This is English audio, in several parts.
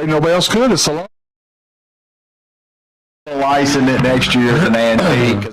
Nobody else could. It's a lot. License it next year as an antique.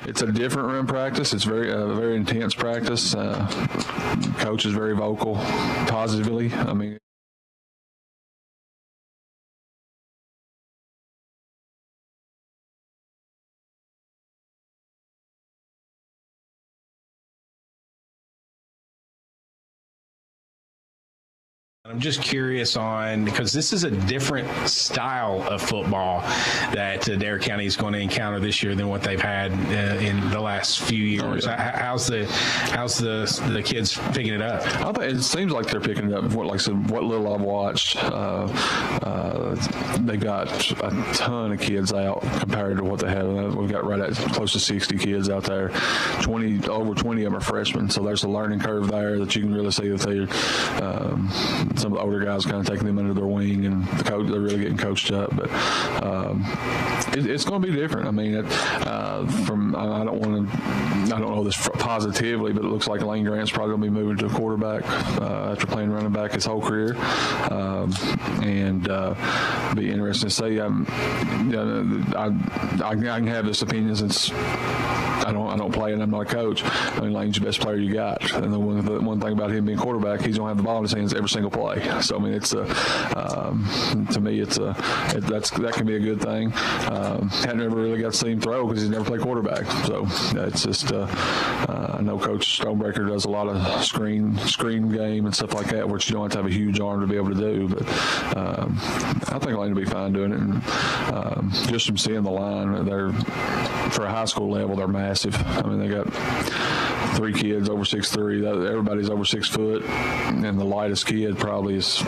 It's a different rim practice. It's very intense practice. Coach is very vocal, positively. I mean. I'm just curious because this is a different style of football that Dare County is going to encounter this year than what they've had in the last few years. How's the kids picking it up? I think it seems like they're picking it up. Like I said, what little I've watched, they got a ton of kids out compared to what they had. We've got right at close to 60 kids out there. Over 20 of them are freshmen, so there's a learning curve there that you can really see that they. Some of the older guys kind of taking them under their wing, and they're really getting coached up. But it's going to be different. I mean, I don't know this positively, but it looks like Lane Grant's probably going to be moving to a quarterback after playing running back his whole career, and be interesting to see. I can have this opinion since I don't play and I'm not a coach. I mean, Lane's the best player you got, and the one thing about him being quarterback, he's going to have the ball in his hands every single play. So I mean, it's to me, that can be a good thing. Hadn't ever really got to see him throw because he's never played quarterback. So it's just I know Coach Stonebreaker does a lot of screen game and stuff like that, which you don't have to have a huge arm to be able to do. But I think Lane will be fine doing it. And just from seeing the line, they're for a high school level, they're massive. I mean, they got 3 kids over 6'3". Everybody's over 6 foot, and the lightest kid probably is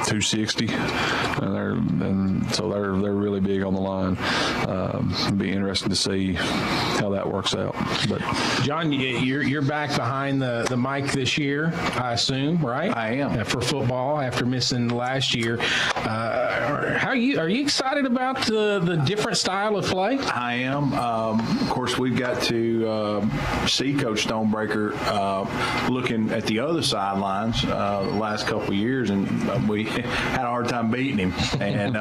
260, and so they're really big on the line. It'll be interesting to see how that works out. But John, you're back behind the mic this year, I assume, right? I am. For football after missing last year. Are you excited about the different style of play? I am. Of course, we've got to see Coach Stonebreaker looking at the other sidelines the last couple of years, and we had a hard time beating him. And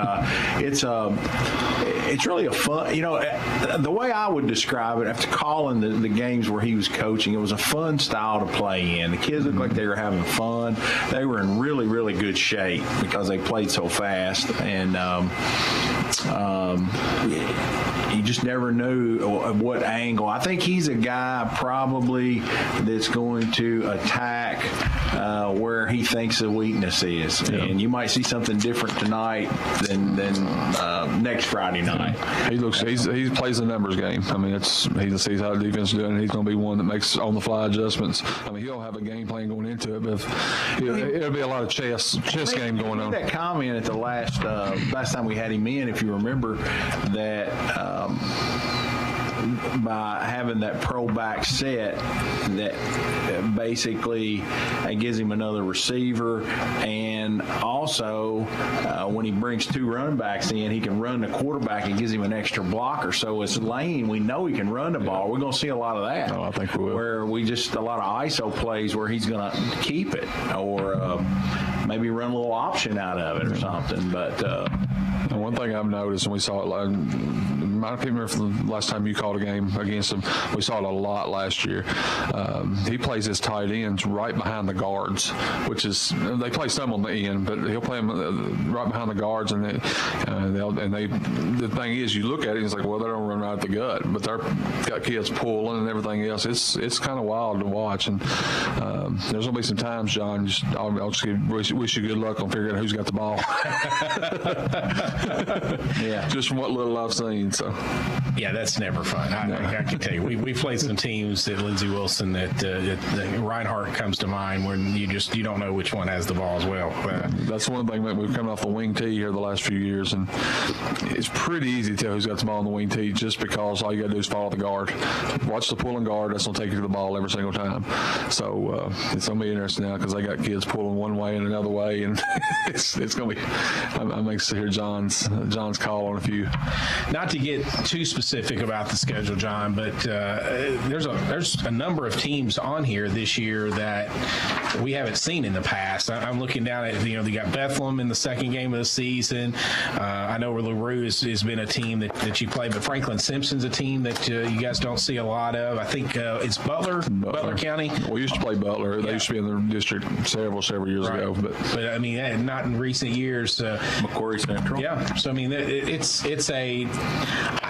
it's really a fun, the way I would describe it, after calling the games where he was coaching, it was a fun style to play in. The kids looked like they were having fun. They were in really, really good shape because they played so fast. And you just never knew what angle. I think he's a guy probably that's going to attack where he thinks the weakness is. Yeah. And you might see something different tonight than next Friday night. He plays the numbers game. I mean, he sees how the defense is doing, and he's going to be one that makes on-the-fly adjustments. I mean, he'll have a game plan going into it, but it'll be a lot of chess game going on. That comment at the last time we had him in, if you remember, that by having that pro back set, that basically gives him another receiver, and also when he brings two running backs in, he can run the quarterback and gives him an extra blocker. So as Lane, we know he can run the ball. We're going to see a lot of that. Oh, I think we will. Where a lot of ISO plays where he's going to keep it, or maybe run a little option out of it or something. But and one thing I've noticed, and we saw it, I can't remember from the last time you called a game against him, we saw it a lot last year. He plays his tight ends right behind the guards, which is, they play some on the end, but he'll play them right behind the guards, and the thing is, you look at it, and it's like, well, they don't run right at the gut, but they're got kids pulling and everything else. It's kind of wild to watch, and there's going to be some times, John, I'll just wish you good luck on figuring out who's got the ball. Yeah, just from what little I've seen. So yeah, that's never fun. I can tell you, we played some teams at Lindsey Wilson that Reinhardt comes to mind when you don't know which one has the ball as well. That's one thing that we've come off the wing tee here the last few years, and it's pretty easy to tell who's got the ball on the wing tee just because all you got to do is follow the guard, watch the pulling guard. That's gonna take you to the ball every single time. So it's gonna be interesting now because they got kids pulling one way and another way, and it's gonna be. I'm anxious to hear John's call on a few. Not to get too specific about the schedule, John, but there's a number of teams on here this year that we haven't seen in the past. I'm looking down at, they got Bethlehem in the second game of the season. I know LaRue has been a team that you play, but Franklin Simpson's a team that you guys don't see a lot of. I think it's Butler County. We used to play Butler. They used to be in the district several years ago. But I mean, not in recent years. Macquarie Central. Yeah. So, I mean,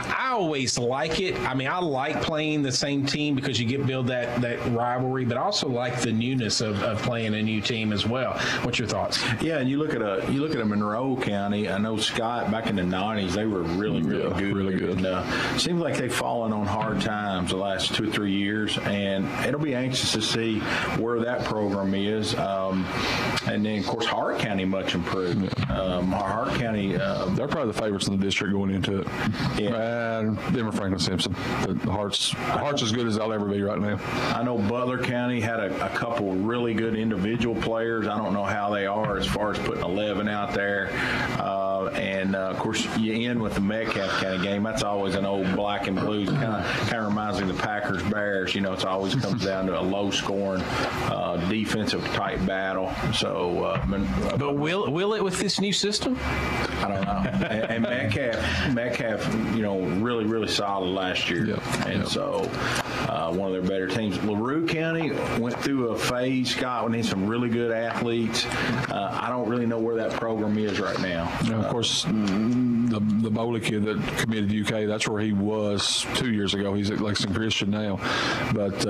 I always like it. I mean, I like playing the same team because you build that rivalry, but also like the newness of playing a new team as well. What's your thoughts? Yeah, and you look at a Monroe County. I know Scott back in the 90s, they were really good. Really good. And seems like they've fallen on hard times the last 2 or 3 years, and it'll be anxious to see where that program is. And then, of course, Hart County much improved. Hart County, they're probably the favorites in the district going into it. Yeah. And Denver Franklin Simpson. The Hart's as good as they'll ever be right now. I know Butler County had a couple really good individual players. I don't know how they are as far as putting 11 out there. And of course, you end with the Metcalf County game. That's always an old black and blue. Kind of reminds me of the Packers Bears. It always comes down to a low scoring, defensive type battle. So, but will it with this new system? I don't know. And Metcalf, really solid last year. So one of their better teams. LaRue County went through a phase, Scott, when they had some really good athletes. I don't really know where that program is right now. Of course, the Bowley kid that committed to UK, that's where he was 2 years ago. He's at Lexington Christian now. But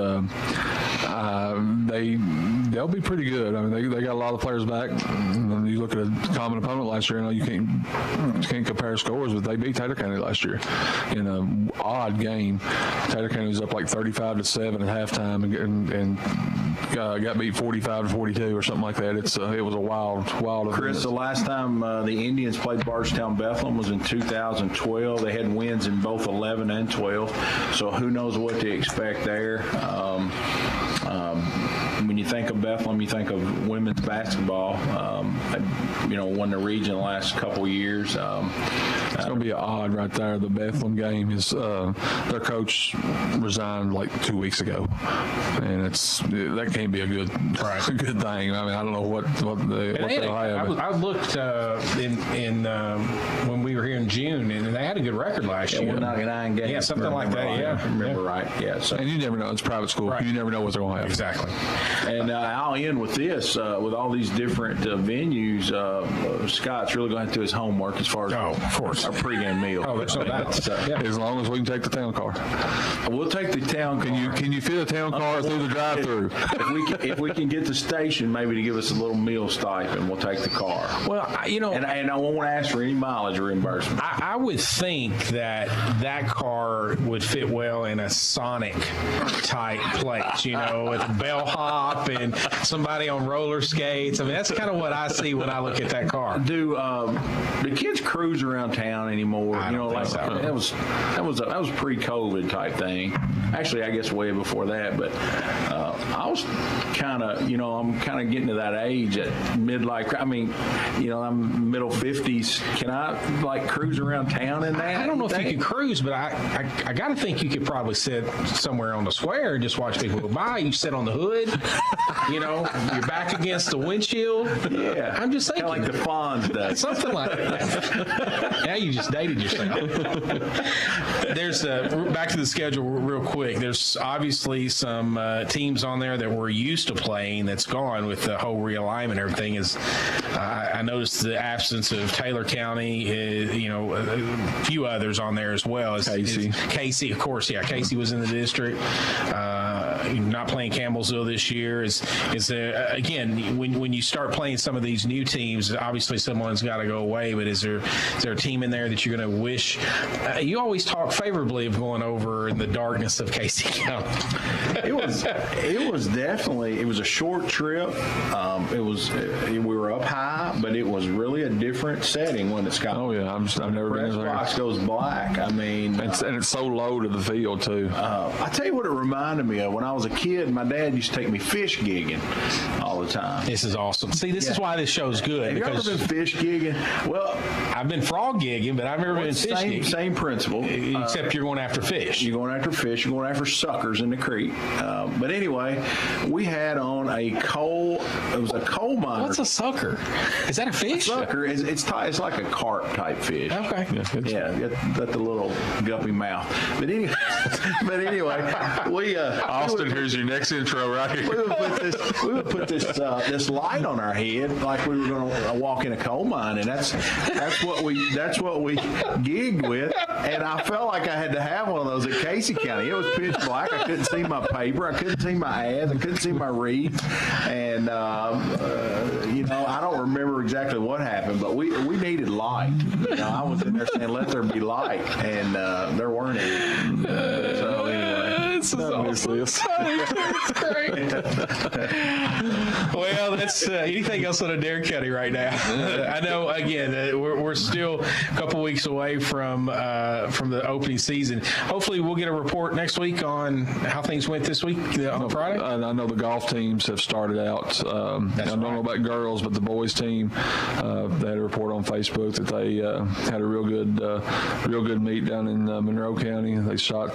they'll be pretty good. I mean, they got a lot of players back. You look at a common opponent last year, you can't compare scores, but they beat Taylor County last year in an odd game. Taylor County was up like 35-7 at halftime and got beat 45-42 or something like that. It was a wild Chris, event. the last time the Indians played Bardstown Bethlehem was in 2012. They had wins in both 11 and 12. So who knows what to expect there. When you think of Bethlehem, you think of women's basketball. Won the region the last couple of years. It's going to be odd right there. The Bethlehem game is their coach resigned like 2 weeks ago, and that can't be a good thing. I mean, I don't know what they'll have. I looked when we were here in June, and they had a good record last year. 9 games. Yeah, something like that. Right. Yeah, remember right. Yeah. So. And you never know. It's private school. Right. You never know what they're going to have. Exactly. And I'll end with this. With all these different venues, Scott's really going to do his homework as far as of course. our pregame meal. Oh, there's no doubt. Yeah. As long as we can take the town car. We'll take the town car. Can you fit a town car through the drive-through? If we can get the station maybe to give us a little meal stipend, we'll take the car. Well, And I won't ask for any mileage reimbursement. I would think that car would fit well in a Sonic type place, with a bellhop and somebody on roller skates. I mean, that's kind of what I see when I look at that car. Do the kids cruise around town anymore? I don't think so. That was pre-COVID type thing. Actually, I guess way before that. But I was kind of, I'm kind of getting to that age at midlife. I mean, I'm middle 50s. Can I cruise around town in that? I don't know if you could cruise, but I got to think you could probably sit somewhere on the square and just watch people go by. You sit on the hood, you're back against the windshield. Yeah. I'm just thinking. Kind of like the Fonz does. Something like that. Now you just dated yourself. There's back to the schedule real quick. There's obviously some teams on there that we're used to playing that's gone with the whole realignment and everything. I noticed the absence of Taylor County, a few others on there as well. Casey, of course, yeah. Casey was in the district. Not playing Campbellsville this year is again when you start playing some of these new teams, obviously someone's got to go away. But is there a team in there that you're going to wish? You always talk favorably of going over in the darkness of Casey County. It was definitely a short trip. We were up high, but it was really a different setting when it's got. Oh yeah, I've never been there. Box goes black. I mean, and it's so low to the field too. I tell you what it reminded me of. When I was a kid, my dad used to take me fish gigging all the time. This is awesome. See, this is why this show's good. Have you ever been fish gigging? Well, I've been frog gigging, but I've never been fish gigging. Same principle. Except you're going after fish. You're going after fish. You're going after suckers in the creek. But anyway, we had on it was a coal miner. What's a sucker? Is that a fish? Sucker, it's like a carp type fish. Okay. Yeah, got the little guppy mouth. But anyway, we Austin, here's your next intro right here. We would put this light on our head like we were going to walk in a coal mine, and that's what we gigged with. And I felt like I had to have one of those at Casey County. It was pitch black. I couldn't see my paper. I couldn't see my ads. I couldn't see my reads. And I don't remember exactly what happened, but we needed light. I was in there saying, "Let there be light," and there weren't any. So anyway. This is awesome. That's great. Well, that's anything else on Adair County right now. I know. Again, we're still a couple weeks away from the opening season. Hopefully, we'll get a report next week on how things went this week on Friday. I know the golf teams have started out. I don't know about girls, but the boys team, they had a report on Facebook that they had a real good meet down in Monroe County. They shot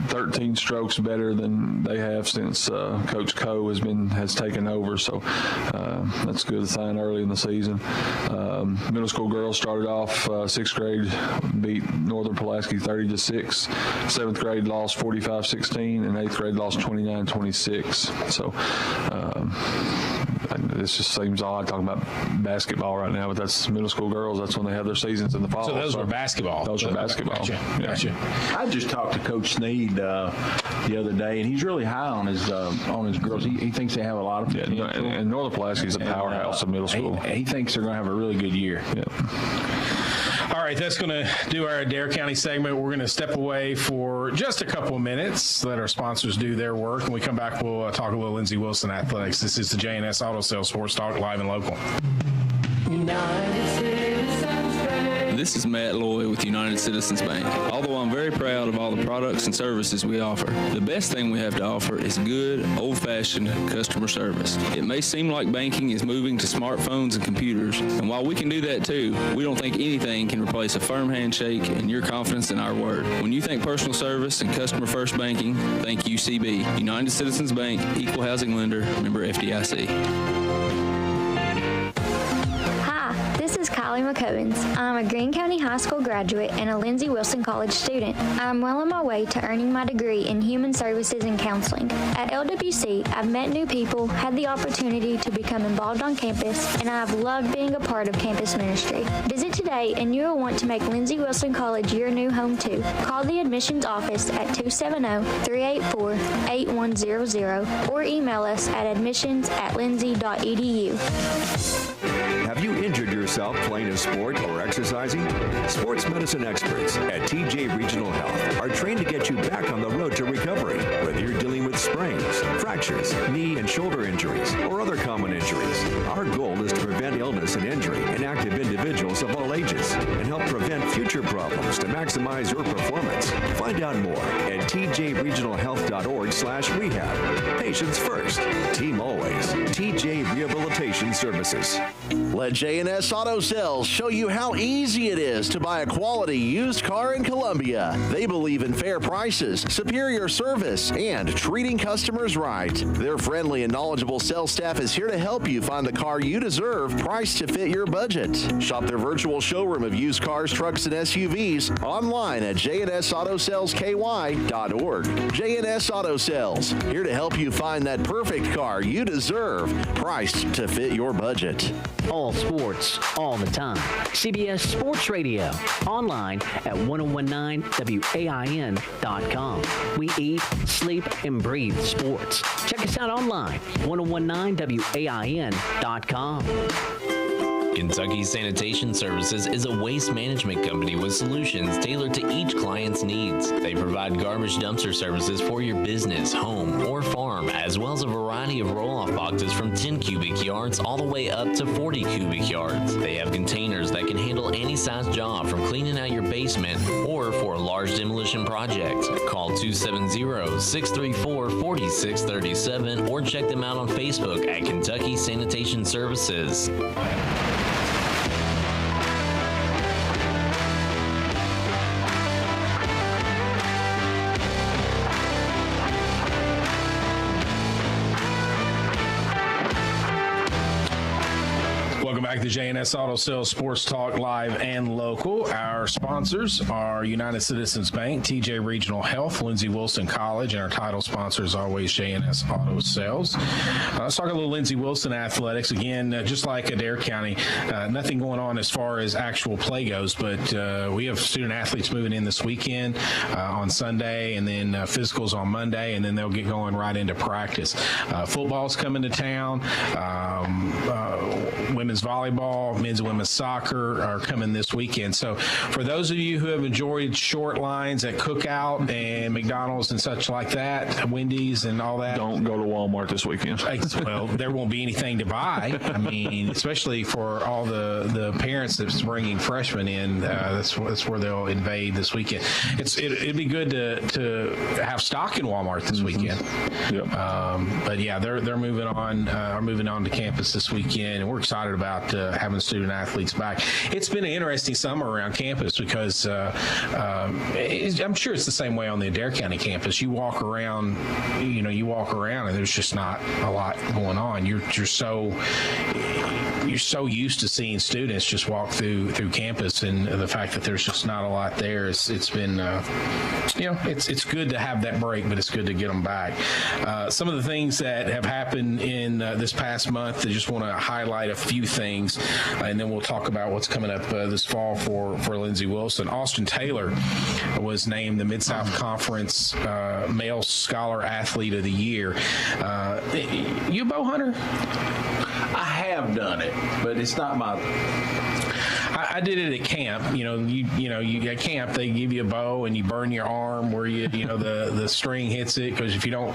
13 strokes better than they have since Coach Coe has taken over. So that's a good sign early in the season. Middle school girls started off 6th grade, beat Northern Pulaski 30-6. 7th grade lost 45-16, and 8th grade lost 29-26. So this just seems odd talking about basketball right now, but that's middle school girls. That's when they have their seasons in the fall. So those are basketball. Those are basketball. Gotcha. I just talked to Coach Sneed the other day, and he's really high on his girls. He thinks they have a lot of potential. Yeah, and Northern Pulaski is a powerhouse of middle school. He thinks they're going to have a really good year. Yeah. All right, that's going to do our Adair County segment. We're going to step away for just a couple of minutes, let our sponsors do their work. When we come back, we'll talk a little Lindsey Wilson athletics. This is the J&S Auto Sales Sports Talk, live and local. United Citizens Bank. this is Matt Loy with United Citizens Bank. Although I'm very proud of all the products and services we offer, the best thing we have to offer is good, old-fashioned customer service. It may seem like banking is moving to smartphones and computers, and while we can do that too, we don't think anything can replace a firm handshake and your confidence in our word. When you think personal service and customer-first banking, think UCB. United Citizens Bank, Equal Housing Lender, member FDIC. This is Kylie McCovens. I'm a Greene County High School graduate and a Lindsey Wilson College student. I'm well on my way to earning my degree in Human Services and Counseling. At LWC, I've met new people, had the opportunity to become involved on campus, and I've loved being a part of campus ministry. Visit today and you will want to make Lindsey Wilson College your new home too. Call the admissions office at 270-384-8100 or email us at admissions@lindsey.edu. Have you injured yourself playing a sport or exercising? Sports medicine experts at TJ Regional Health are trained to get you back on the road to recovery, whether you're dealing with sprains, fractures, knee and shoulder injuries, or other common injuries. Our goal is to prevent illness and injury in active individuals of all ages and help prevent future problems to maximize your performance. Find out more at tjregionalhealth.org/rehab. Patients first, team always. TJ Rehabilitation Services. Let J&S Auto Sales show you how easy it is to buy a quality used car in Columbia. They believe in fair prices, superior service, and treating customers right. Their friendly and knowledgeable sales staff is here to help you find the car you deserve, priced to fit your budget. Shop their virtual showroom of used cars, trucks, and SUVs online at jnsautosalesky.org. J&S Auto Sales, here to help you find that perfect car you deserve, priced to fit your budget. All sports, all the time. CBS Sports Radio. Online at 1019WAIN.com. We eat, sleep, and breathe sports. Check us out online, 1019WAIN.com. Kentucky Sanitation Services is a waste management company with solutions tailored to each client's needs. They provide garbage dumpster services for your business, home, or farm, as well as a variety of roll-off boxes from 10 cubic yards all the way up to 40 cubic yards. They have containers that can handle any size job, from cleaning out your basement or for a large demolition project. Call 270-634-4637 or check them out on Facebook at Kentucky Sanitation Services. Welcome back to J&S Auto Sales Sports Talk Live and Local. Our sponsors are United Citizens Bank, TJ Regional Health, Lindsey Wilson College, and our title sponsor is always J&S Auto Sales. Let's talk a little Lindsey Wilson athletics. Again, just like Adair County, nothing going on as far as actual play goes, but we have student athletes moving in this weekend on Sunday, and then physicals on Monday, and then they'll get going right into practice. Football's coming to town. Women's volleyball, men's and women's soccer are coming this weekend. So for those of you who have enjoyed short lines at Cookout and McDonald's and such like that, Wendy's and all that. Don't go to Walmart this weekend. Well, there won't be anything to buy. I mean, especially for all the parents that's bringing freshmen in, that's where they'll invade this weekend. It'd be good to have stock in Walmart this weekend. Yep. But yeah, they're moving on, are moving on to campus this weekend, and we're excited about having student athletes back. It's been an interesting summer around campus because I'm sure it's the same way on the Adair County campus. You walk around, and there's just not a lot going on. You're so used to seeing students just walk through campus, and the fact that there's just not a lot there, it's been it's good to have that break, but it's good to get them back. Some of the things that have happened in this past month, I just want to highlight a few things, and then we'll talk about what's coming up this fall for Lindsey Wilson. Austin Taylor was named the Mid-South Conference Male Scholar Athlete of the Year. You a bow hunter? I have done it, but it's not my. I did it at camp. You at camp they give you a bow and you burn your arm where the string hits it, because if you don't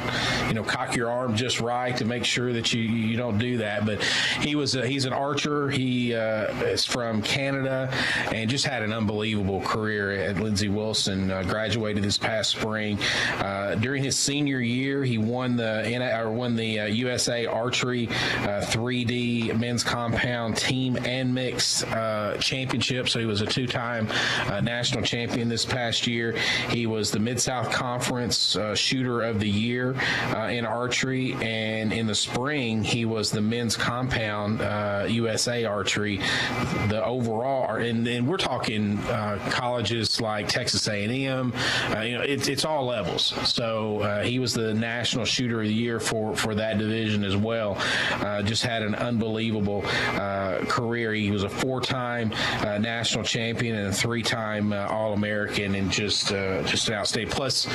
cock your arm just right to make sure that you don't do that. But he's an archer. He is from Canada and just had an unbelievable career at Lindsey Wilson. Graduated this past spring. During his senior year, he won the USA Archery 3D men's compound team and mixed championship. So he was a two-time national champion this past year. He was the Mid-South Conference shooter of the year in archery, and in the spring he was the men's compound USA Archery, the overall. And we're talking colleges like Texas A&M. It's all levels. So he was the national shooter of the year for that division as well. Just had an unbelievable career. He was a four-time national champion and a three-time All-American, and just an outstanding. Plus,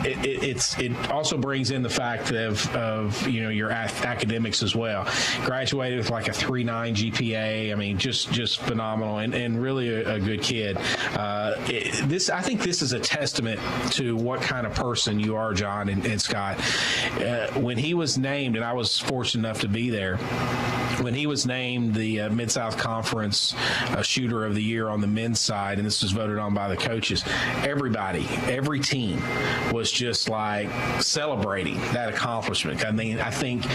it also brings in the fact of your academics as well. Graduated with like a 3.9 GPA. I mean, just phenomenal and really a good kid. I think this is a testament to what kind of person you are, John and Scott. When he was named, and I was fortunate enough to be there, when he was named the Mid-South Conference Shooter of the Year on the men's side, and this was voted on by the coaches, every team was just like celebrating that accomplishment. I mean, I think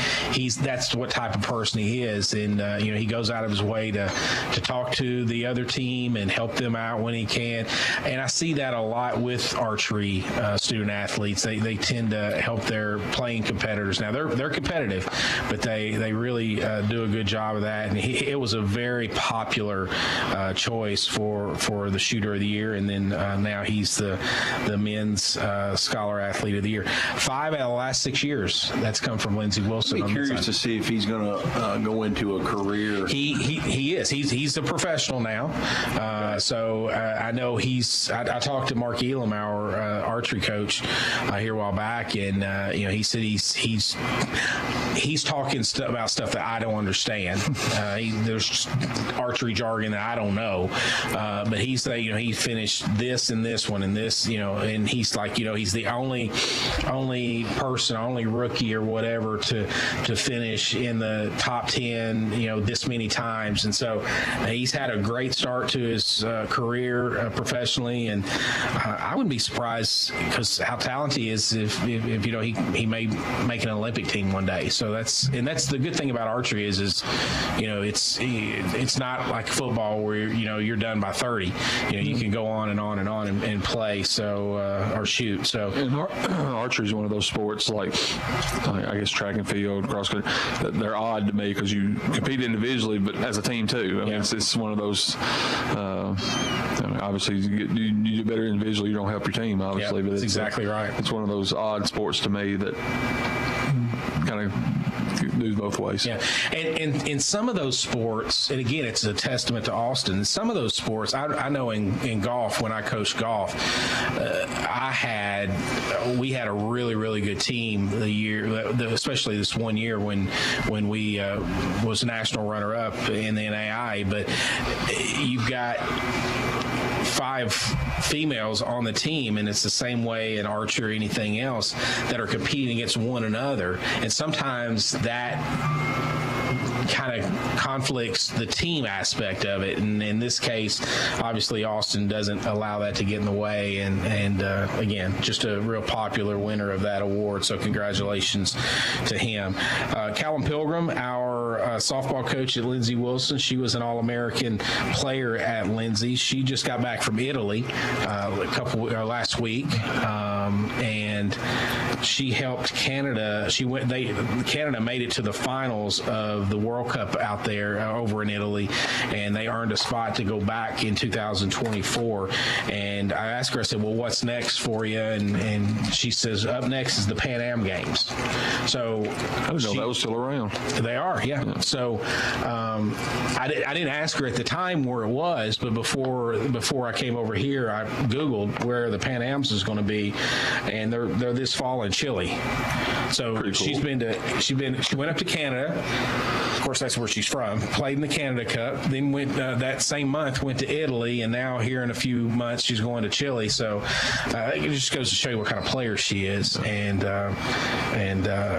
that's what type of person he is, and he goes out of his way to talk to the other team and help them out when he can. And I see that a lot with archery student athletes. They tend to help their playing competitors. Now they're competitive, but they really do a good job of that. And it was a very popular choice for the shooter of the year, and then now he's the men's scholar athlete of the year. 5 out of the last 6 years that's come from Lindsey Wilson. I'd be curious to see if he's going to go into a career. He is. He's a professional now. So I know I talked to Mark Elam, our archery coach, here a while back, and he said he's talking about stuff that I don't understand. There's archery jargon that I don't know, but he's saying he finished this and this one and this, and he's like he's the only person, only rookie or whatever to finish in the top 10 this many times. And so he's had a great start to his career professionally, and I wouldn't be surprised, because how talented he is, if he may make an Olympic team one day. So that's the good thing about archery is it's not like football where you're done by 30. You can go on and on and on and play, or shoot. So archery is one of those sports, like I guess track and field, cross country. They're odd to me because you compete individually, but as a team too. I mean, it's one of those. Obviously, you do better individually. You don't help your team, obviously. But that's exactly right. It's one of those odd sports to me that kind of do both ways. Yeah, and in some of those sports, and again, it's a testament to Austin. In some of those sports, I know in golf, when I coached golf, we had a really, really good team the year, especially this one year when we was national runner-up in the NAI. But you've got 5 females on the team, and it's the same way in archery or anything else, that are competing against one another, and sometimes that kind of conflicts the team aspect of it. And in this case, obviously Austin doesn't allow that to get in the way, and again, just a real popular winner of that award, so congratulations to him. Callum Pilgrim, our softball coach at Lindsey Wilson, she was an All-American player at Lindsey. She just got back from Italy last week, and she helped Canada. Canada made it to the finals of the World Cup out there over in Italy, and they earned a spot to go back in 2024. And I asked her, I said, well, what's next for you? And she says, up next is the Pan Am Games. So I didn't know that was still around. They are, yeah. So I didn't ask her at the time where it was, but before I came over here, I Googled where the Pan Ams is going to be, and they're this fall in Chile. So she went up to Canada. Of course, that's where she's from. Played in the Canada Cup. Then went that same month went to Italy, and now here in a few months she's going to Chile. So it just goes to show you what kind of player she is, and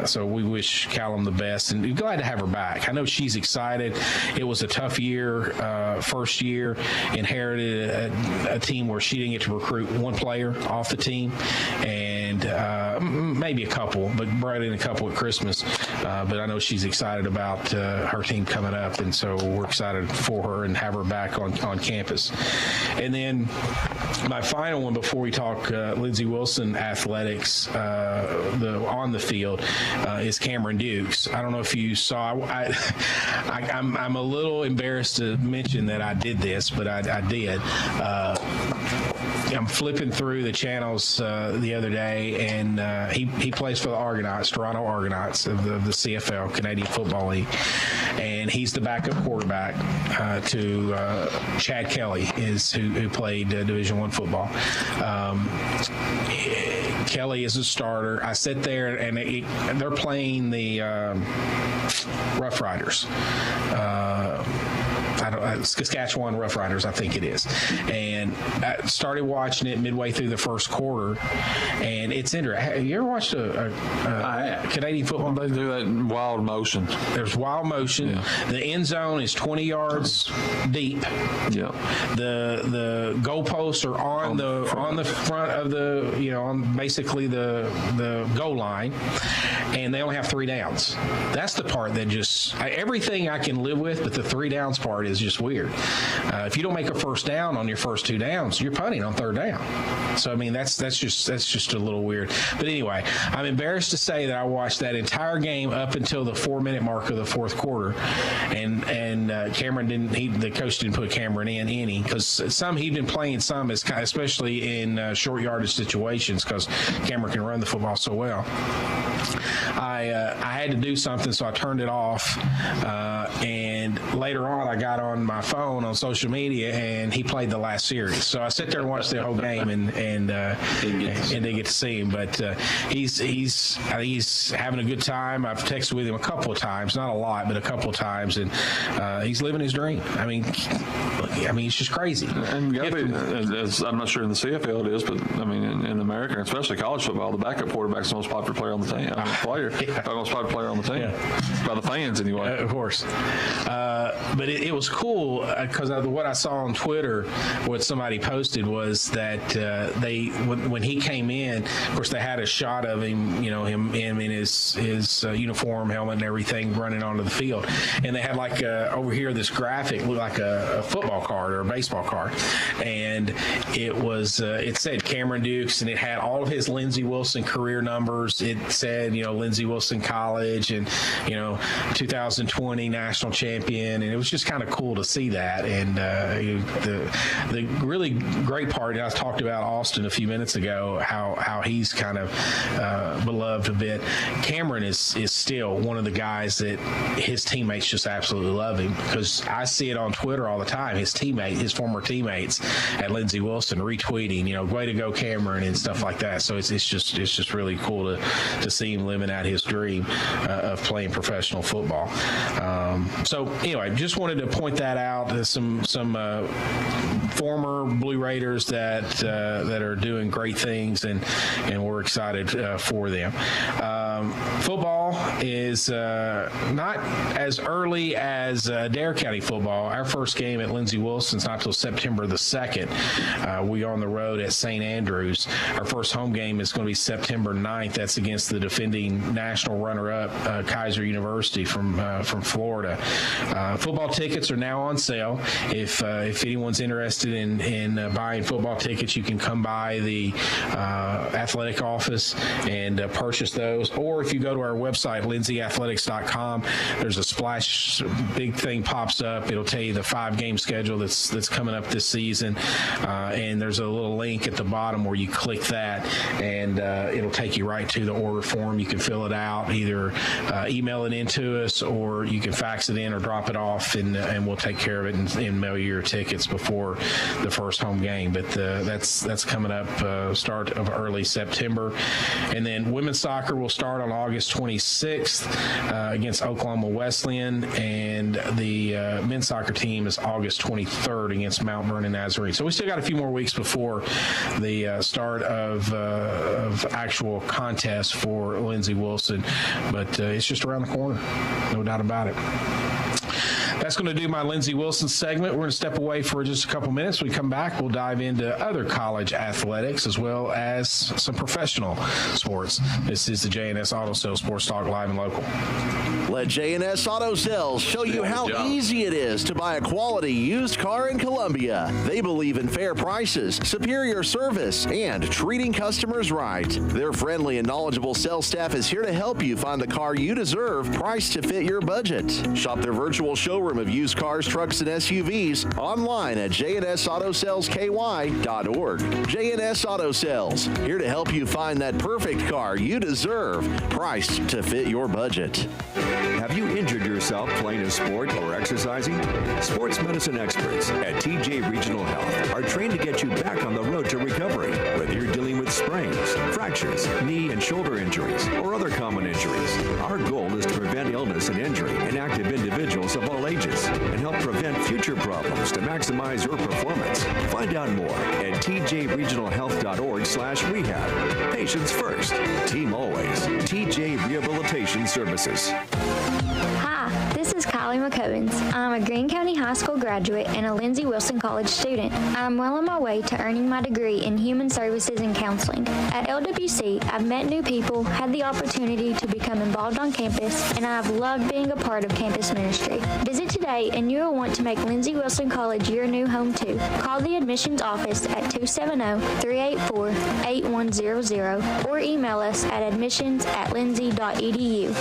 so we wish Callum the best, and we're glad to have her back. I know she's excited. It was a tough year, first year, inherited a team where she didn't get to recruit one player off the team, and maybe a couple, but brought in a couple at Christmas. But I know she's excited about her team coming up, and so we're excited for her and have her back on campus. And then my final one before we talk Lindsey Wilson athletics on the field is Cameron Dukes. I don't know if you saw. I'm a little embarrassed to mention that I did this, but I did. I'm flipping through the channels the other day, and he plays for the Argonauts, Toronto Argonauts of the CFL, Canadian Football League, and he's the backup quarterback to Chad Kelly, who played Division I football. Kelly is a starter. I sit there, and they're playing the Rough Riders. Saskatchewan Rough Riders, I think it is. And I started watching it midway through the first quarter, and it's interesting. Have you ever watched a Canadian football? They do that in wild motion. There's wild motion. Yeah. The end zone is 20 yards deep. Yeah. The goalposts are on the front of the on basically the goal line, and they only have 3 downs. That's the part that everything I can live with, but the 3 downs part is just weird. If you don't make a first down on your first 2 downs, you're punting on 3rd down. So I mean that's just a little weird. But anyway, I'm embarrassed to say that I watched that entire game up until the 4-minute mark of the 4th quarter, and Cameron the coach didn't put Cameron in any, because he'd been playing some, especially in short yardage situations, because Cameron can run the football so well. I had to do something, so I turned it off, and later on I got on my phone on social media, and he played the last series. So I sit there and watch the whole game, and didn't get to see him. But he's having a good time. I've texted with him a couple of times, not a lot, but a couple of times, and he's living his dream. I mean, it's just crazy. And I'm not sure in the CFL it is, but I mean in America, especially college football, the backup quarterback's the most popular player on the team. The most popular player on the team, by the fans anyway. Of course. But it was cool because what I saw on Twitter, what somebody posted was that when he came in, of course they had a shot of him, him in his uniform, helmet, and everything, running onto the field, and they had like over here this graphic looked like a football card or a baseball card, and it said Cameron Dukes, and it had all of his Lindsey Wilson career numbers. It said Lindsey Wilson College, and 2020 national champion, and it was just kind of cool to see that. And the really great part, and I talked about Austin a few minutes ago, how he's kind of beloved a bit. Cameron is still one of the guys that his teammates just absolutely love him, because I see it on Twitter all the time. His former teammates at Lindsey Wilson retweeting, way to go Cameron, and stuff like that. So it's just really cool to see him living out his dream of playing professional football. So anyway, just wanted to point that out. Some former Blue Raiders that are doing great things, and we're excited for them. Football is not as early as Dare County football. Our first game at Lindsey Wilson's not till September the 2nd. We are on the road at St. Andrews. Our first home game is going to be September 9th. That's against the defending national runner-up Kaiser University from Florida. Football tickets are now on sale. If anyone's interested in buying football tickets, you can come by the athletic office and purchase those. Or if you go to our website, website, lindsayathletics.com. There's a splash, big thing pops up. It'll tell you the 5-game schedule that's coming up this season. And there's a little link at the bottom where you click that, and it'll take you right to the order form. You can fill it out, either email it into us, or you can fax it in or drop it off, and we'll take care of it and mail you your tickets before the first home game. But that's coming up start of early September. And then women's soccer will start on August 26th against Oklahoma Wesleyan, and the men's soccer team is August 23rd against Mount Vernon Nazarene. So we still got a few more weeks before the start of actual contest for Lindsey Wilson, but it's just around the corner, no doubt about it. That's going to do my Lindsey Wilson segment. We're going to step away for just a couple minutes. When we come back, we'll dive into other college athletics as well as some professional sports. This is the J&S Auto Sales Sports Talk Live and Local. Let J&S Auto Sales show you how easy it is to buy a quality used car in Columbia. They believe in fair prices, superior service, and treating customers right. Their friendly and knowledgeable sales staff is here to help you find the car you deserve, priced to fit your budget. Shop their virtual showroom of used cars, trucks, and SUVs online at jnsautosales.ky.org. J&S Auto Sales, here to help you find that perfect car you deserve, priced to fit your budget. Have you injured yourself playing a sport or exercising? Sports medicine experts at TJ Regional Health are trained to get you back on the road to recovery. Whether you're dealing with sprains, fractures, knee and shoulder injuries, or other common injuries, our goal is to prevent illness and injury in active individuals of all ages and help prevent future problems to maximize your performance. Find out more at tjregionalhealth.org/rehab. Patients first. Team always. TJ Rehabilitation Services. Hi, this is Kylie McCovens. I'm a Greene County High School graduate and a Lindsey Wilson College student. I'm well on my way to earning my degree in Human Services and Counseling. At LWC, I've met new people, had the opportunity to become involved on campus, and I've loved being a part of campus ministry. Visit today and you will want to make Lindsey Wilson College your new home too. Call the admissions office at 270-384-8100 or email us at admissions@lindsey.edu.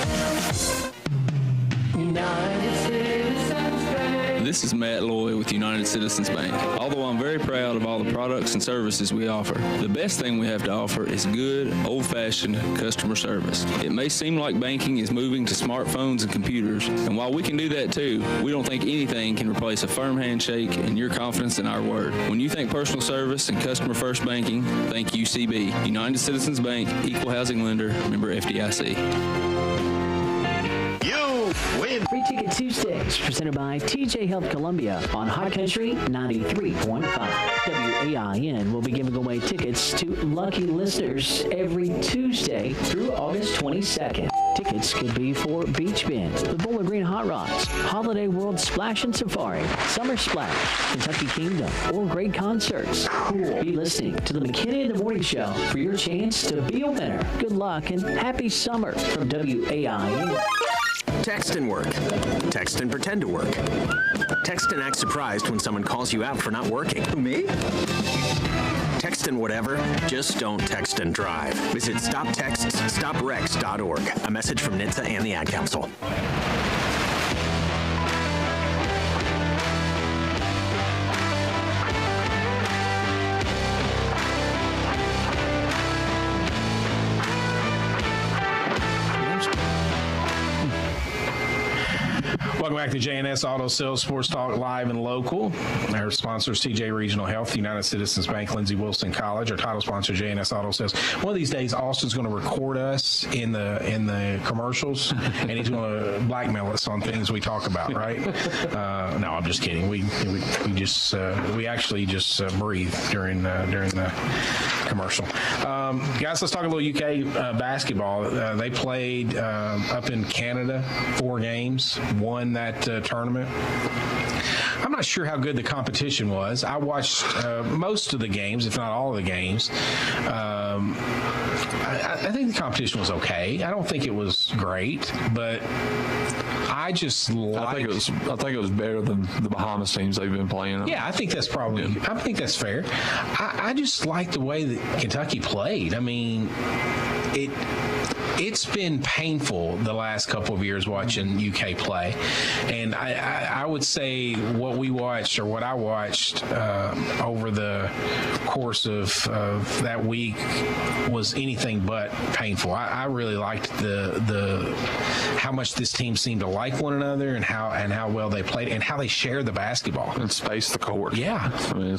This is Matt Loy with United Citizens Bank. Although I'm very proud of all the products and services we offer, the best thing we have to offer is good, old-fashioned customer service. It may seem like banking is moving to smartphones and computers, and while we can do that too, we don't think anything can replace a firm handshake and your confidence in our word. When you think personal service and customer-first banking, think UCB. United Citizens Bank, Equal Housing Lender, member FDIC. Free Ticket Tuesdays, presented by TJ Health Columbia on Hot Country 93.5. WAIN will be giving away tickets to lucky listeners every Tuesday through August 22nd. Tickets could be for Beach Bend, the Bowling Green Hot Rods, Holiday World Splash and Safari, Summer Splash, Kentucky Kingdom, or great concerts. Be listening to the McKinney in the Morning Show for your chance to be a winner. Good luck and happy summer from WAIN. Text and work. Text and pretend to work. Text and act surprised when someone calls you out for not working. Who, me? Text and whatever, just don't text and drive. Visit StopTextsStopWrecks.org. A message from NHTSA and the Ad Council. Welcome back to J&S Auto Sales Sports Talk Live and Local. Our sponsors, TJ Regional Health, United Citizens Bank, Lindsey Wilson College. Our title sponsor, J&S Auto Sales. One of these days, Austin's going to record us in the commercials, and he's going to blackmail us on things we talk about, right? No, I'm just kidding. We actually just breathe during the commercial. Guys, let's talk a little UK basketball. They played up in Canada, 4 games, won that tournament. I'm not sure how good the competition was. I watched most of the games, if not all of the games. I think the competition was okay. I don't think it was great, but I just liked. I think it was better than the Bahamas teams they've been playing. Yeah, I think that's probably. Yeah. I think that's fair. I just like the way that Kentucky played. I mean, it's been painful the last couple of years watching UK play, and I would say what I watched over the course of that week was anything but painful. I really liked the how much this team seemed to like one another, and how well they played, and how they shared the basketball and space the court. Yeah, I mean,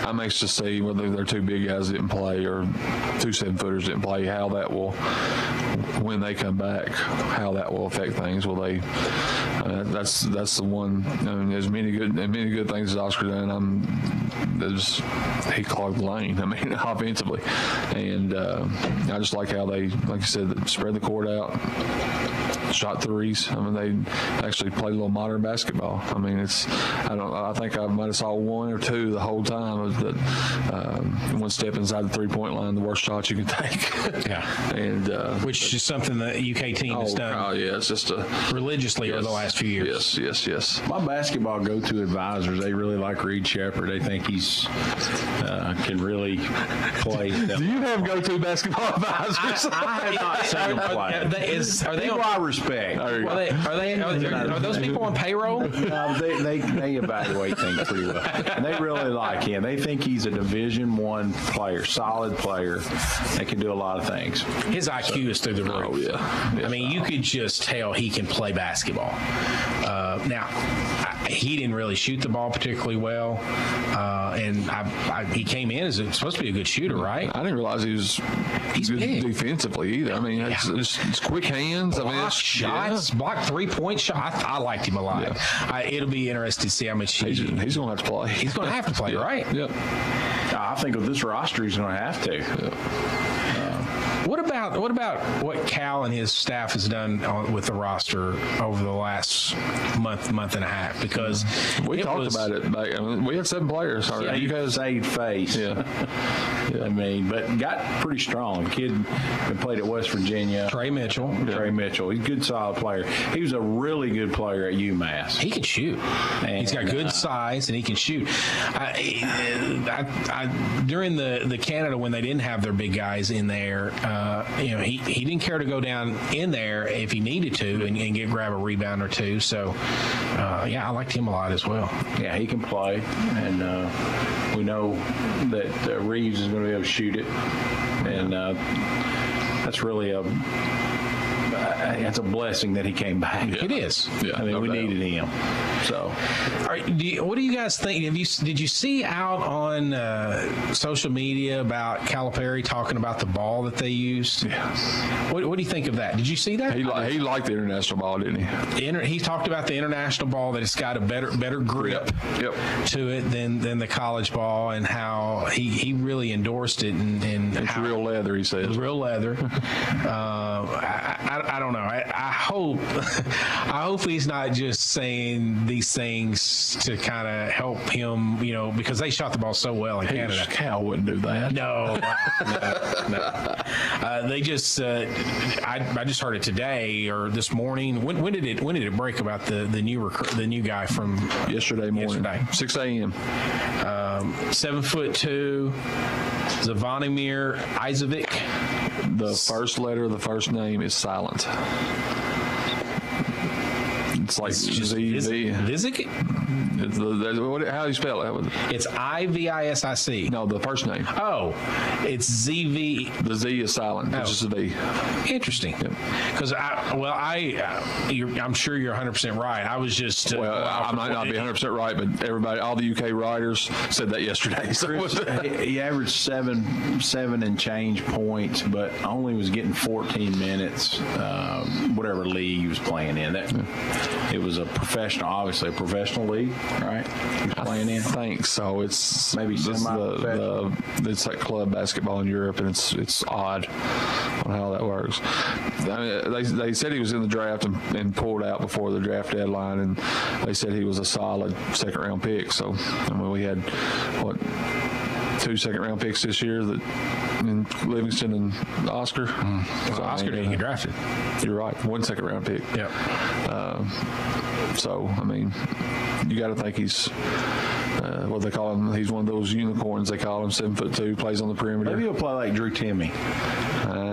I'm anxious to see whether their two big guys didn't play or 2 7-footers didn't play, how that will, when they come back, how that will affect things. Will they? That's the one. I mean, there's many good things as Oscar done. He clogged the lane. I mean, offensively, and I just like how they, like you said, spread the court out. Shot threes. I mean, they actually played a little modern basketball. I mean, I think I might have saw 1 or 2 the whole time. Was that one step inside the 3-point line, the worst shot you can take. Yeah, and which is something the UK team has done. Oh yeah, it's just religiously over the last few years. Yes. My basketball go-to advisors, they really like Reed Shepherd. They think he's can really play. Do you have go-to basketball advisors? I have not seen him play. Are they people I respect? Are those people on payroll? They evaluate things pretty well, and they really like him. They think he's a Division I player, solid player that can do a lot of things. His IQ is through the roof. Oh yeah. I mean, you could just tell he can play basketball. Now, he didn't really shoot the ball particularly well, and he came in as supposed to be a good shooter, right? I didn't realize he's good big defensively either. I mean, it's quick hands. Block shots, block 3-point shots. I liked him a lot. Yeah. It'll be interesting to see how much he's going to have to play. He's going to have to play, right? Yep. I think with this roster, he's going to have to. Yep. What about what Cal and his staff has done with the roster over the last month and a half? Because we talked about it. I mean, we had 7 players. You guys saved face. Yeah. I mean, but got pretty strong. Kid that played at West Virginia. Trey Mitchell. He's a good, solid player. He was a really good player at UMass. He can shoot. And he's got good size, and he can shoot. During the Canada, when they didn't have their big guys in there, he didn't care to go down in there if he needed to and grab a rebound or two. So, I liked him a lot as well. Yeah, he can play, and we know that Reeves is going to be able to shoot it, and that's really it's a blessing that he came back. Yeah. It is. Yeah, I mean, we needed him. So, all right, what do you guys think? Did you see out on social media about Calipari talking about the ball that they used? Yeah. What do you think of that? Did you see that? He liked the international ball, didn't he? He talked about the international ball, that it's got a better grip to it than the college ball, and how he really endorsed it. And it's real leather, he says. It's real leather. I don't know. I hope he's not just saying these things to kind of help him, because they shot the ball so well in Canada. Cal wouldn't do that. No. They just. I just heard it today or this morning. When did it break about the new guy from yesterday morning? 6 a.m. 7'2", Zvonimir Izovic. The first letter of the first name is silent. It's like Vizic? How do you spell it? It's Ivisic. No, the first name. Oh, it's ZV. The Z is silent. It's just a V. Interesting. Because I'm sure you're 100% right. I was just. I might not be 100% right, but all the UK writers said that yesterday. So he averaged seven and change points, but only was getting 14 minutes. Whatever league he was playing in. It was obviously a professional league, right? He was playing in. I think so. It's maybe semi-professional. It's like club basketball in Europe, and it's odd on how that works. I mean, they said he was in the draft and pulled out before the draft deadline, and they said he was a solid second-round pick. So, I mean, we had, 2 second-round picks this year, in Livingston and Oscar. So Oscar didn't get drafted. You're right. 1 second-round pick. Yeah. So, I mean, you got to think he's what they call him. He's one of those unicorns. They call him 7'2", plays on the perimeter. Maybe he'll play like Drew Timme.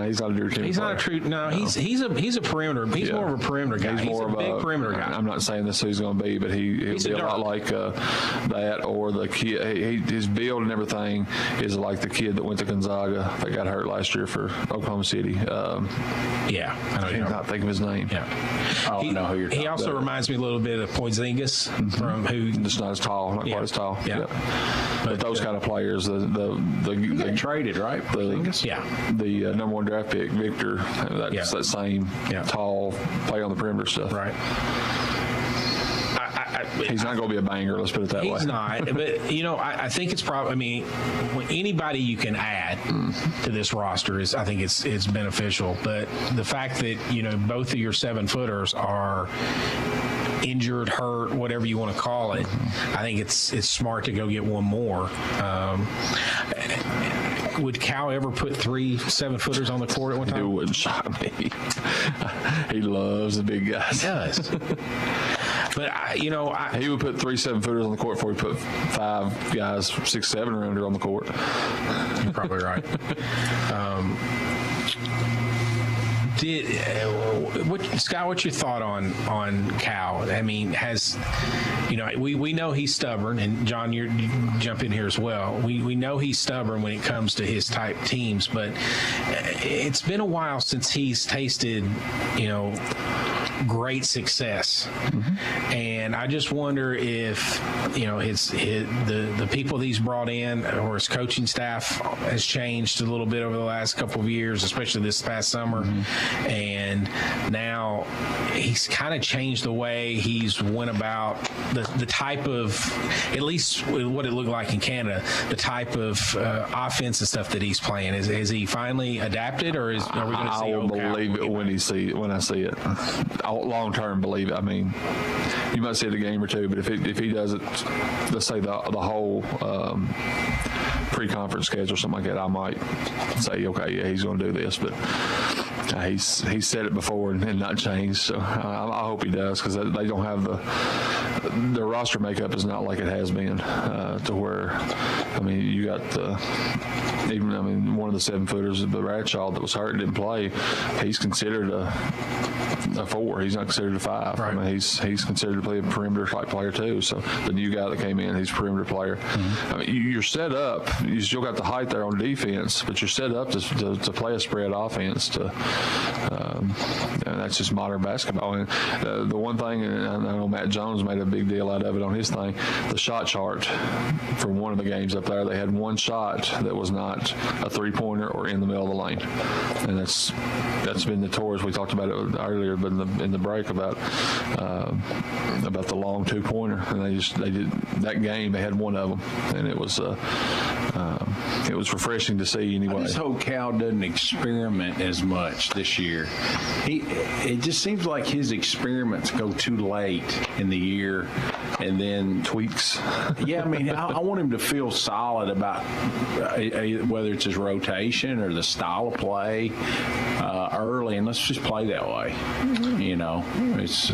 No, he's not a true. He's not a true. No, he's a perimeter. He's more of a perimeter guy. He's more a of big perimeter guy. I'm not saying this is who he's going to be, but he'll be a lot like that, or the kid. His build and everything is like the kid that went to Gonzaga that got hurt last year for Oklahoma City. Yeah, I cannot think of his name. Yeah, I know who you're talking He also about. reminds me a little bit of Porzingis from who. Just not as tall, not quite as tall. Yeah. Yep. But those kind of players, He got traded, right? Porzingis? The number one draft pick, Victor, that's that same tall, play on the perimeter stuff. Right. He's not going to be a banger, let's put it that way. He's not, but I think it's probably. I mean, anybody you can add to this roster is, I think it's beneficial. But the fact that both of your 7-footers are injured, hurt, whatever you want to call it, I think it's smart to go get one more. Would Cal ever put 3 7-footers on the court at one time? It wouldn't shock me. He loves the big guys. He does. But he would put 3 7-footers on the court before he put 5 guys, 6, 7 rounder on the court. You're probably right. Scott, what's your thought on Cal? I mean, we know he's stubborn, and John, you jump in here as well. We know he's stubborn when it comes to his type teams, but it's been a while since he's tasted, great success. And I just wonder if the people that he's brought in or his coaching staff has changed a little bit over the last couple of years, especially this past summer. And now he's kind of changed the way he's went about the type of, at least what it looked like in Canada, the type of offense and stuff that he's playing. Has he finally adapted, or are we going to see? I will believe it when I see it. Long term, believe it. I mean, you might see it a game or two, but if he does it, let's say the whole pre-conference schedule or something like that, I might say, okay, yeah, he's going to do this. But he's said it before and not changed. So I hope he does, because they don't have the roster makeup is not like it has been to where, I mean, you got one of the 7-footers, the Bradshaw that was hurt and didn't play, he's considered a 4. He's not considered a 5. Right. I mean, he's considered to play a perimeter type player too. So the new guy that came in, he's a perimeter player. I mean, you're set up. You still got the height there on defense, but you're set up to play a spread offense. And that's just modern basketball. And the one thing, and I know Matt Jones made a big deal out of it on his thing, the shot chart from one of the games up there, they had one shot that was not a 3-pointer or in the middle of the lane, and that's been notorious. We talked about it earlier, but in the break about the long 2-pointer, and they did that game. They had one of them, and it was refreshing to see anyway. I just hope Cal doesn't experiment as much this year. It just seems like his experiments go too late in the year, and then tweaks. Yeah, I mean, I want him to feel solid about whether it's his rotation or the style of play early, and let's just play that way. It's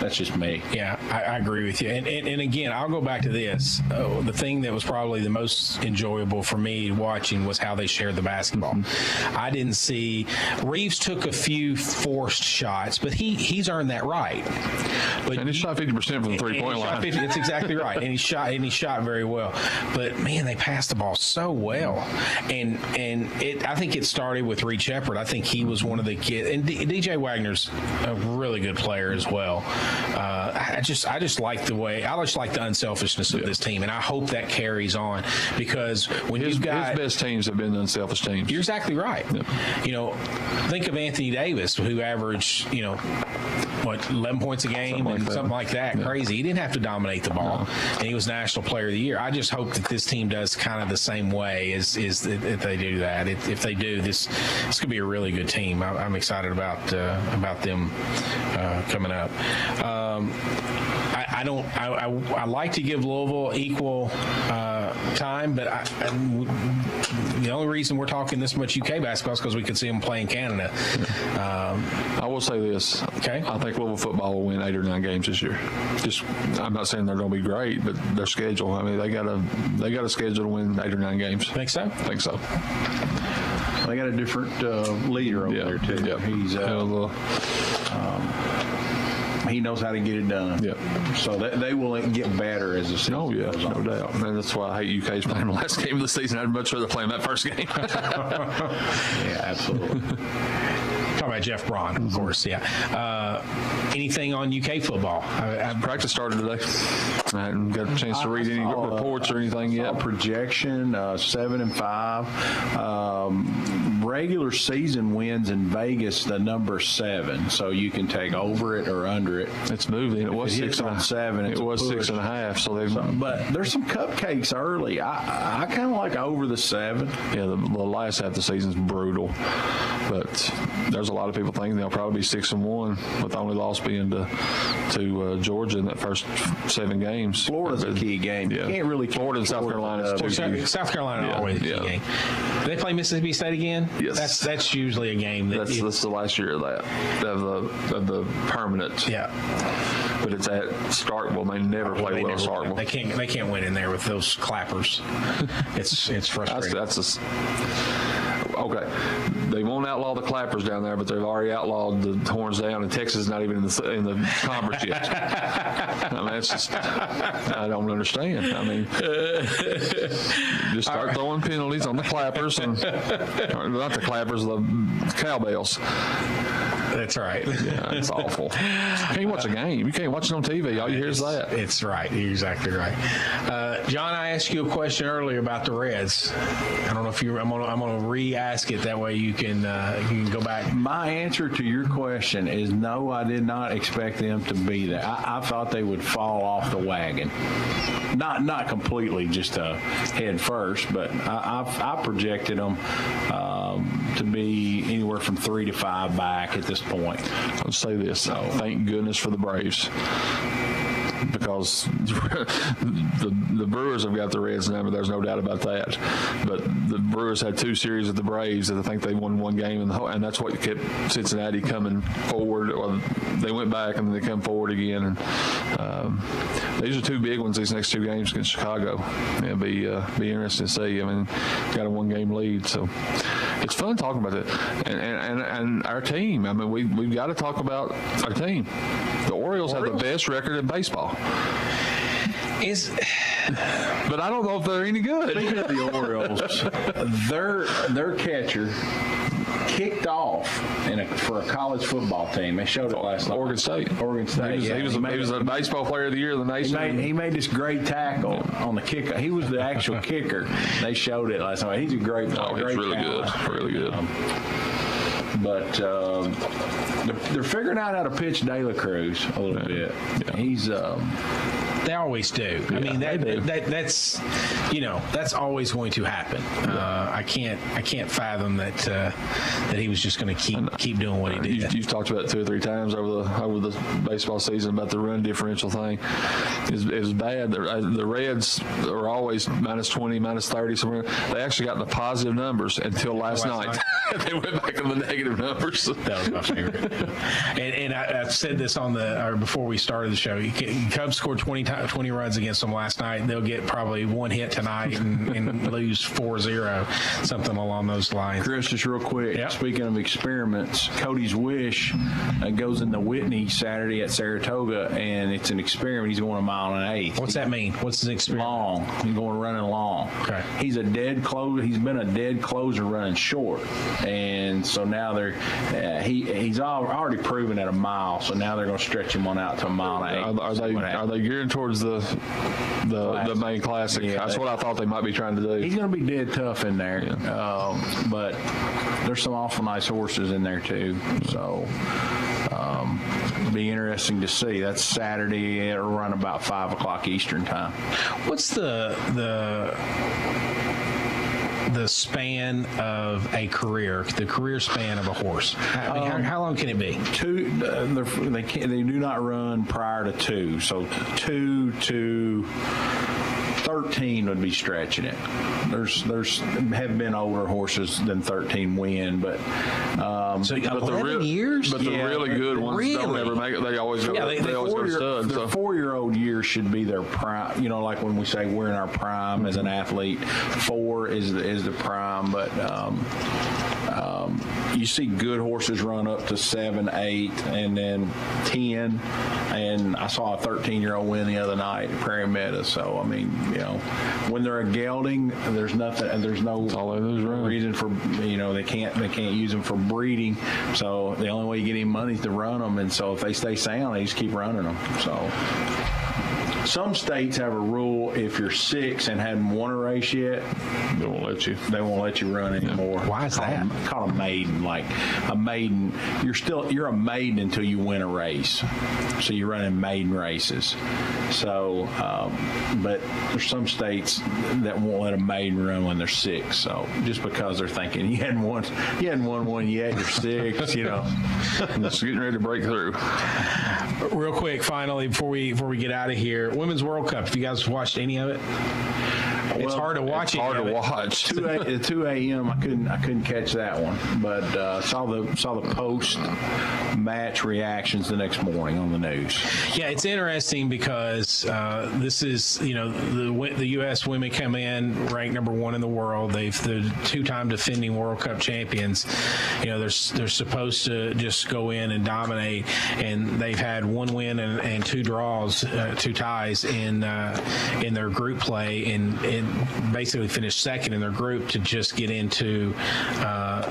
that's just me. Yeah, I agree with you. And again, I'll go back to this. The thing that was probably the most enjoyable for me watching was how they shared the basketball. I didn't see Reeves took a few forced shots, but he's earned that right. And he shot 50% from the 3-point line. That's exactly right. And he shot very well. But man, they passed the ball so well. And I think it started with Reed Shepherd. I think he was one of the kids. And DJ Wagner's a really good player as well. I just like the way, I just like the unselfishness of this team, and I hope that carries on, because when his best teams have been unselfish teams. You're exactly right. Yep. Think of Anthony Davis, who averaged 11 points a game something like that. Yeah. Crazy. He didn't have to dominate the ball, and he was National Player of the Year. I just hope that this team does kind of the same way as if they do that. If they do, this could be a really good team. I'm excited about them coming up. I like to give Louisville equal time, but the only reason we're talking this much UK basketball is because we could see them play in Canada. I will say this. Okay. I think Louisville football will win 8 or 9 games this year. I'm not saying they're going to be great, but their schedule. I mean, they got a schedule to win 8 or 9 games. Think so? I think so. They got a different leader over there too. Yeah. He's he knows how to get it done. Yep. So they will get better as the season goes on. No doubt. And that's why I hate UK's playing the last game of the season. I'd much rather play them that first game. Yeah, absolutely. Talking about Jeff Braun, of course, anything on UK football? Practice started today. I hadn't got a chance to read any reports or anything yet. Projection 7-5. Regular season wins in Vegas, the number 7. So you can take over it or under it. It's moving. It was 6 on 7. It was 6.5. So they've. But there's some cupcakes early. I kind of like over the 7. Yeah, the last half of the season's brutal, but there's a lot of people thinking they'll probably be 6-1, with the only loss being to Georgia in that first 7 games. Florida's a key game. Yeah. You can't really. Florida and South Carolina is too key. South Carolina always a key game. Do they play Mississippi State again? Yes. That's usually a game That's the last year of that of the permanent. Yeah. But it's at Starkville. They never play well at Starkville. They can't win in there with those clappers. It's frustrating. Okay. They won't outlaw the clappers down there, but they've already outlawed the horns down, and Texas is not even in the conference yet. I mean, it's just, I don't understand. I mean, just start throwing penalties on the clappers, and not the clappers, the cowbells. That's right. Yeah, it's awful. You can't watch a game. You can't watch it on TV. All you hear is that. It's right. You're exactly right. John, I asked you a question earlier about the Reds. I don't know if I'm gonna re-ask it. That way you can go back. My answer to your question is no. I did not expect them to be there. I thought they would fall off the wagon. Not completely, just head first, but I projected them to be anywhere from 3 to 5 back at this point. I'll say this. Thank goodness for the Braves, because the Brewers have got the Reds number. There's no doubt about that. But the Brewers had 2 series with the Braves that I think they won 1 game, and that's what kept Cincinnati coming forward. Or they went back and then they come forward again. And these are 2 big ones. These next 2 games against Chicago. It'll be interesting to see. I mean, got a 1-game lead, so it's fun talking about that. And our team. I mean, we've got to talk about our team. The Orioles have the best record in baseball. But I don't know if they're any good. Speaking of the Orioles, their catcher kicked off for a college football team. They showed it last night. Oregon State. He was a baseball player of the year of the nation. He made this great tackle on the kicker. He was the actual kicker. They showed it last night. He's a great player. He's really good. Really good. But they're figuring out how to pitch De La Cruz a little bit. Yeah. He's they always do. I mean, that's always going to happen. I can't fathom that he was just going to keep doing what he did. You've talked about it 2 or 3 times over the baseball season about the run differential thing. It was bad. The Reds are always -20, -30 somewhere. They actually got the positive numbers until last night. They went back to the negative numbers. That was my favorite. And I've said this before we started the show. Cubs scored 20 runs against them last night. They'll get probably 1 hit tonight and lose 4-0, something along those lines. Chris, just real quick. Yep. Speaking of experiments, Cody's Wish goes in the Whitney Saturday at Saratoga, and it's an experiment. He's going 1 mile and 1/8. What's that mean? What's his experiment? Long. He's going running long. Okay. He's a dead closer. He's been a dead closer running short, and so now he's already proven at 1 mile. So now they're going to stretch him on out to 1 mile and 1/8. Are they gearing towards the main classic? Yeah, that's what I thought they might be trying to do. He's going to be dead tough in there, but there's some awful nice horses in there too. So be interesting to see. That's Saturday. It'll run about 5 o'clock Eastern time. What's the span of a career, the career span of a horse? I mean, how long can it be? 2. They do not run prior to 2. So 2 to 13 would be stretching it. There's have been older horses than 13 win, but so 11 years. But the really good ones don't ever make it. They always go. They always go stud. Their 4-year-old years should be their prime. Like when we say we're in our prime as an athlete, 4 is the prime. But you see good horses run up to 7, 8, and then 10. And I saw a 13-year-old win the other night at Prairie Meadows. So, I mean, when they're a gelding, there's nothing, and there's no reason for, they can't use them for breeding. So the only way you get any money is to run them. And so if they stay sound, they just keep running them. So some states have a rule: if you're 6 and hadn't won a race yet, They won't let you. They won't let you run anymore. Why is that? Called a maiden. Like a maiden, you're a maiden until you win a race. So you're running maiden races. So, but there's some states that won't let a maiden run when they're 6. So just because they're thinking you hadn't won one yet, you're 6. Just getting ready to break through. Real quick, finally, before we get out of here, Women's World Cup. Have you guys watched any of it? It's hard to watch. It's hard to watch. 2 a.m. I couldn't catch that one, but saw the post match reactions the next morning on the news. Yeah, it's interesting because this is the U.S. women come in ranked number 1 in the world. They've the 2-time defending World Cup champions. They're supposed to just go in and dominate, and they've had 1 win and 2 draws, 2 ties in their group play, and basically finished 2nd in their group to just get into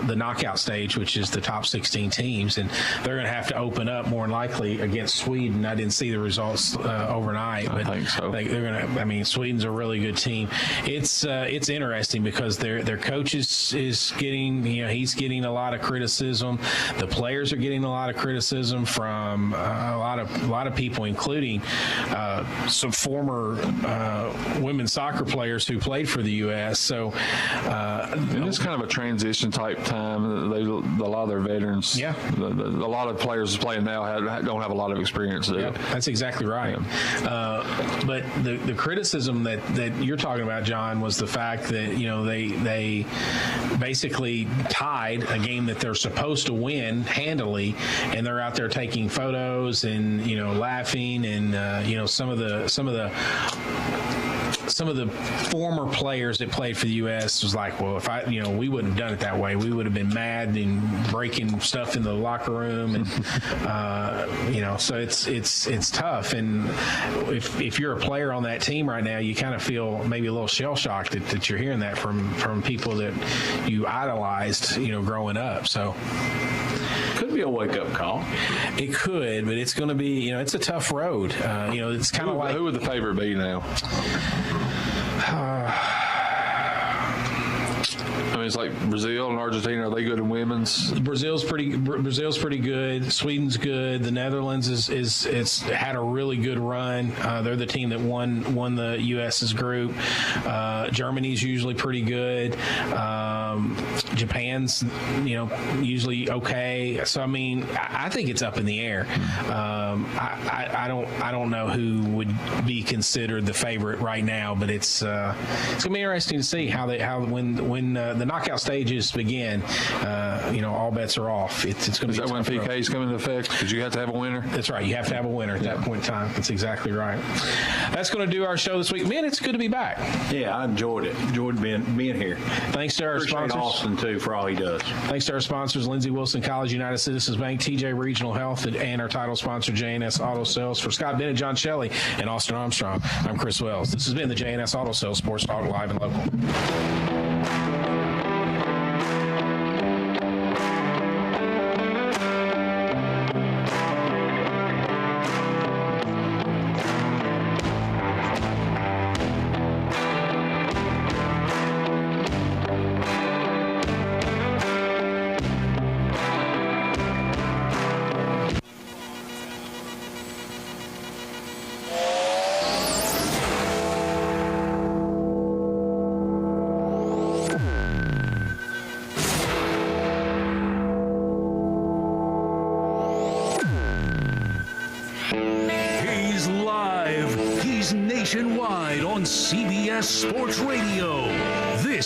the knockout stage, which is the top 16 teams, and they're going to have to open up more than likely against Sweden. I didn't see the results overnight, but I think so. they're going to. I mean, Sweden's a really good team. It's interesting because their coach is getting he's getting a lot of criticism. The players are getting a lot of criticism from a lot of people, including some former women's soccer players who played for the U.S. So it's kind of a transition type time. A lot of their veterans, a lot of players playing now don't have a lot of experience there. Yep, that's exactly right. Yeah. But the criticism that you're talking about, John, was the fact that they basically tied a game that they're supposed to win handily, and they're out there taking photos and laughing, and some of the former players that played for the U.S. was like, well, if we wouldn't have done it that way. We would have been mad and breaking stuff in the locker room, and so it's tough. And if you're a player on that team right now, you kind of feel maybe a little shell shocked that you're hearing that from people that you idolized, growing up. So. Could be a wake-up call. It could, but it's going to be, it's a tough road. It's kind of like... Who would the favorite be now? I mean, it's like Brazil and Argentina. Are they good in women's? Brazil's pretty good. Sweden's good. The Netherlands is had a really good run. They're the team that won the U.S.'s group. Germany's usually pretty good. Japan's usually okay. So I mean, I think it's up in the air. I don't know who would be considered the favorite right now, but it's gonna be interesting to see how when the knockout stages begin. All bets are off. It's going to be. Is that when PKs come into effect? Because you have to have a winner. That's right. You have to have a winner at that point in time. That's exactly right. That's going to do our show this week. Man, it's good to be back. Yeah, I enjoyed it. Enjoyed being here. Thanks to our sponsors. Austin too for all he does. Thanks to our sponsors: Lindsey Wilson College, United Citizens Bank, TJ Regional Health, and our title sponsor JNS Auto Sales. For Scott Bennett, John Shelley, and Austin Armstrong, I'm Chris Wells. This has been the JNS Auto Sales Sports Talk Live and Local. Nationwide on CBS Sports Radio. This